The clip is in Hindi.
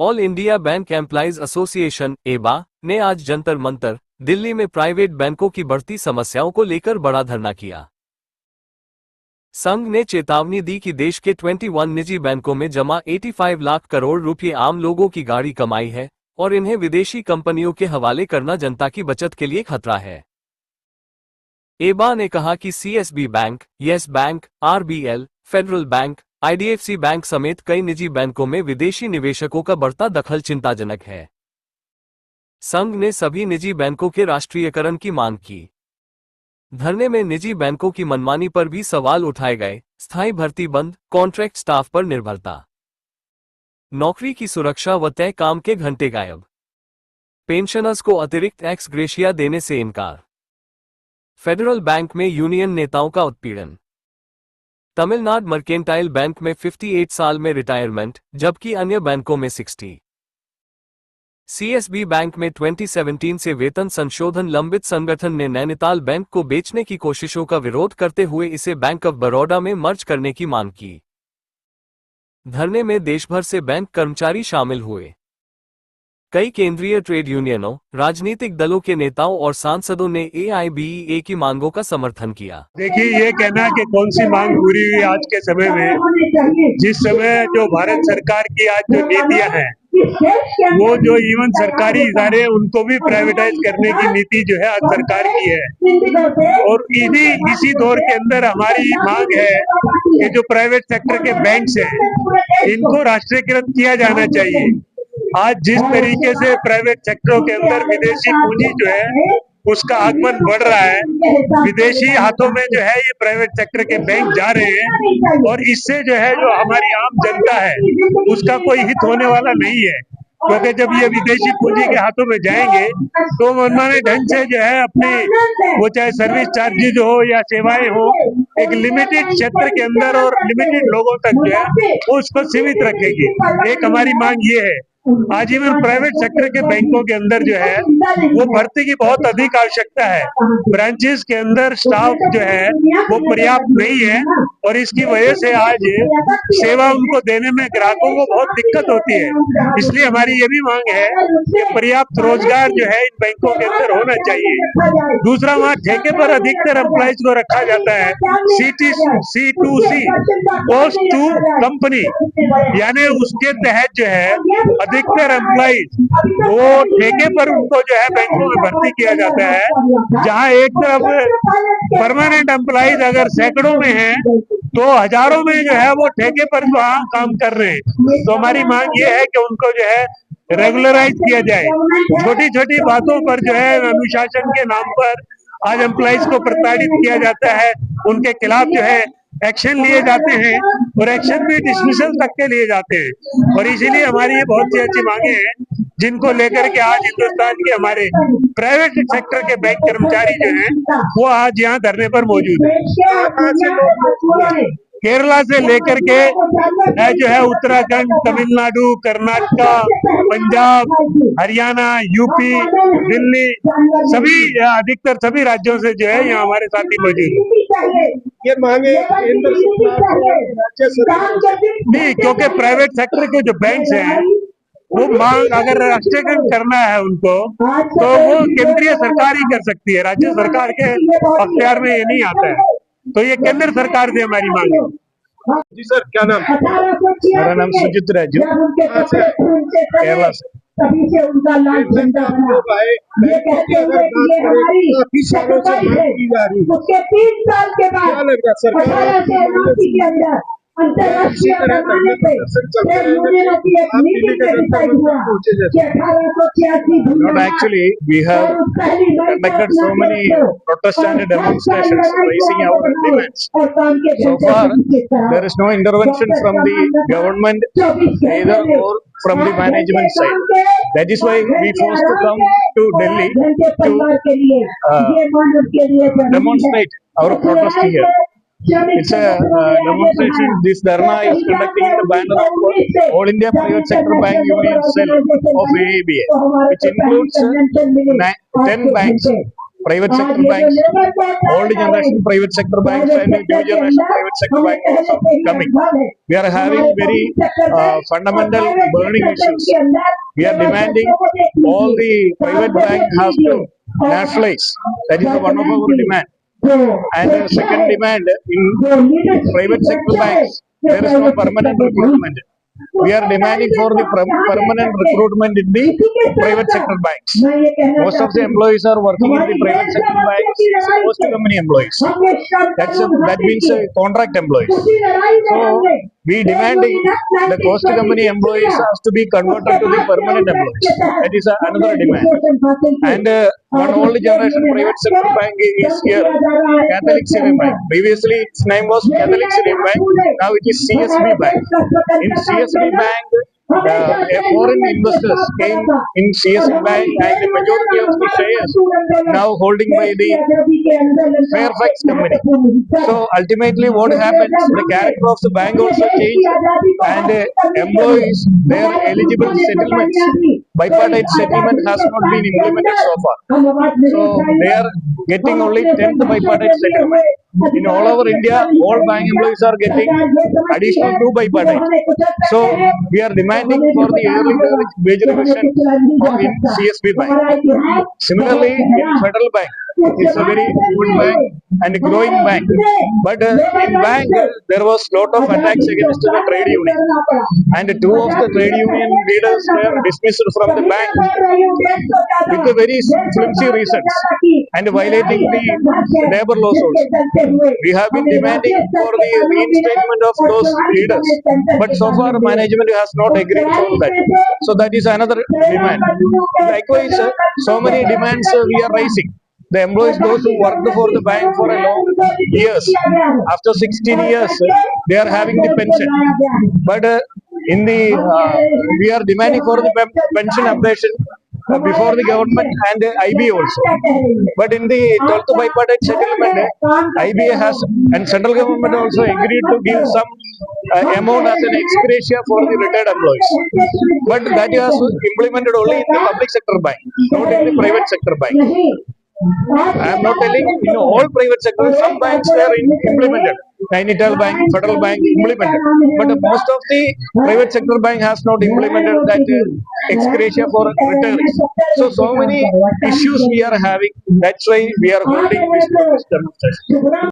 All India bank employees association एबा ने आज जंतर मंतर दिल्ली में प्राइवेट बैंकों की बढ़ती समस्याओं को लेकर बड़ा धरना किया। संघ ने चेतावनी दी कि देश के 21 निजी बैंकों में जमा 85 लाख करोड़ रुपए आम लोगों की गाढ़ी कमाई है और इन्हें विदेशी कंपनियों के हवाले करना जनता की बचत के लिए खतरा है। एबा ने कहा कि CSB bank, yes bank, RBL, federal bank, IDFC bank समेत कई निजी बैंकों में विदेशी निवेशकों का बढ़ता दखल चिंताजनक है। संघ ने सभी निजी बैंकों के राष्ट्रीयकरण की मांग की। धरने में निजी बैंकों की मनमानी पर भी सवाल उठाए गए। स्थायी भर्ती बंद, कॉन्ट्रैक्ट स्टाफ पर निर्भरता, नौकरी की सुरक्षा व तय काम के घंटे गायब, पेंशनर्स को अतिरिक्त एक्स ग्रेशिया देने से इनकार, फेडरल बैंक में यूनियन नेताओं का उत्पीड़न, तमिलनाडु मर्केंटाइल बैंक में 58 साल में रिटायरमेंट जबकि अन्य बैंकों में 60। सीएसबी बैंक में 2017 से वेतन संशोधन लंबित। संगठन ने नैनीताल बैंक को बेचने की कोशिशों का विरोध करते हुए इसे बैंक ऑफ बड़ौदा में मर्ज करने की मांग की। धरने में देशभर से बैंक कर्मचारी शामिल हुए। कई केंद्रीय ट्रेड यूनियनों, राजनीतिक दलों के नेताओं और सांसदों ने एआईबीईए की मांगों का समर्थन किया। देखिए, ये कहना कि कौन सी मांग पूरी हुई आज के समय में, जिस समय जो भारत सरकार की आज जो नीतियां हैं, वो जो इवन सरकारी इदारे उनको भी प्राइवेटाइज करने की नीति जो है आज सरकार की है। और इसी दौर के अंदर हमारी मांग है कि जो प्राइवेट सेक्टर के बैंक्स हैं, इनको राष्ट्रीयकृत किया जाना चाहिए। आज जिस तरीके से प्राइवेट सेक्टरों के अंदर विदेशी पूंजी जो है उसका आगमन बढ़ रहा है, विदेशी हाथों में जो है ये प्राइवेट सेक्टर के बैंक जा रहे हैं और इससे जो है जो हमारी आम जनता है उसका कोई हित होने वाला नहीं है। क्योंकि जब ये विदेशी पूंजी के हाथों में जाएंगे तो मनमाने ढंग से जो है अपने वो चाहे सर्विस चार्जेज हो या सेवाएं हो, एक लिमिटेड क्षेत्र के अंदर और लिमिटेड लोगों तक जो है वो उसको सीमित रखेंगे। एक हमारी मांग ये है। आज इवन प्राइवेट सेक्टर के बैंकों के अंदर जो है वो भर्ती की बहुत अधिक आवश्यकता है। ब्रांचेस के अंदर स्टाफ जो है वो पर्याप्त नहीं है और इसकी वजह से आज सेवा उनको देने में ग्राहकों को बहुत दिक्कत होती है। इसलिए हमारी ये भी मांग है कि पर्याप्त रोजगार जो है इन बैंकों के अंदर होना चाहिए। दूसरा, वहाँ ठेके पर अधिकतर एम्प्लॉइज को रखा जाता है, C2C, पोस्ट टू कंपनी, यानी उसके तहत जो है अधिकतर एम्प्लॉइज वो ठेके पर उनको जो है बैंकों में भर्ती किया जाता है। जहां एक तरफ परमानेंट एम्प्लॉइज अगर सैकड़ों में हैं तो हजारों में जो है वो ठेके पर वहां काम कर रहे हैं। तो हमारी मांग ये है कि उनको जो है रेगुलराइज किया जाए। छोटी छोटी बातों पर जो है अनुशासन के नाम पर आज एम्प्लॉइज को प्रताड़ित किया जाता है, उनके खिलाफ जो है एक्शन लिए जाते हैं और एक्शन भी डिसमिसल तक के लिए जाते हैं। और इसीलिए हमारी ये बहुत सी अच्छी मांगे हैं जिनको लेकर के आज हिंदुस्तान के हमारे प्राइवेट सेक्टर के बैंक कर्मचारी जो हैं वो आज यहाँ धरने पर मौजूद है। केरला से लेकर के जो है उत्तराखंड, तमिलनाडु, कर्नाटका, पंजाब, हरियाणा, यूपी, दिल्ली, सभी अधिकतर सभी राज्यों से जो है यहाँ हमारे साथी मौजूद है। ये मांगे केंद्र राज्य सरकार नहीं, क्योंकि प्राइवेट सेक्टर के जो बैंक्स हैं वो मांग अगर राष्ट्रीयकरण करना है उनको तो वो केंद्रीय सरकार ही कर सकती है, राज्य सरकार के अख्तियार में ये नहीं आता है। तो ये केंद्र सरकार से हमारी मांग है। जी सर, क्या नाम? मेरा नाम सुजित राजू, केरला से। तभी से उनका लाल झंडा बना। ये कहते हुए कि ये हमारी सफाई है, उसके 3 साल के बाद 18 से 89 के अंदर अंतर्राष्ट्रीय पैमाने पे ट्रेड यूनियनों की एक मीटिंग में डिसाइड हुआ कि 1886 Actually, we have conducted so many protest and demonstrations raising our demands. So far, there is no intervention from the government either or from the management side. That is why we forced to come to Delhi to demonstrate our protest here. It's a demonstration. This dharna is conducting in the banner of All India Private Sector Bank Union Cell of AABA, which includes 10 banks. private sector banks, old generation private sector banks and new generation private sector banks also coming. We are having very fundamental burning issues. We are demanding all the private bank has to nationalize. That is one of our demand. And the second demand in private sector banks, there is no permanent recruitment. We are demanding for the permanent recruitment in the private sector banks. Most of the employees are working in the private sector banks, post company employees. That means contract employees. So we demanding the cost company employees has to be converted to the permanent employees. That is another demand. And one old generation private sector bank is here, Catholic Saving Bank. Previously its name was Catholic Saving Bank. Now it is CSB Bank. In CSB Bank, foreign investors came in CSB Bank and the majority of the shares now holding by the Fairfax company. So ultimately what happens, the character of the bank also changed and employees, their eligible settlements, bipartite settlement has not been implemented so far. So they are getting only 10th bipartite settlement. In all over India, all bank employees are getting additional 2 bipartite. So we are demanding for the early wage revision in CSB Bank. Similarly, in Federal Bank, it's a very good bank and a growing bank. But in bank, there was lot of attacks against the trade union. And 2 of the trade union leaders were dismissed from the bank with the very flimsy reasons and violating the labor laws also. We have been demanding for the reinstatement of those leaders, but so far management has not agreed for that. So that is another demand. Likewise, so many demands we are raising. The employees, those who worked for the bank for a long years, after 16 years, they are having the pension. But in the we are demanding for the pension updation before the government and IBA also. But in the 12th bipartite settlement, IBA has and central government also agreed to give some amount as an ex gratia for the retired employees. But that is implemented only in the public sector bank, not in the private sector bank. I am not telling in all private sectors, some banks they are implemented. Nainital Bank, Federal Bank implemented. But most of the private sector bank has not implemented that ex gratia for retirees. So many issues we are having. That's why we are holding this demonstration.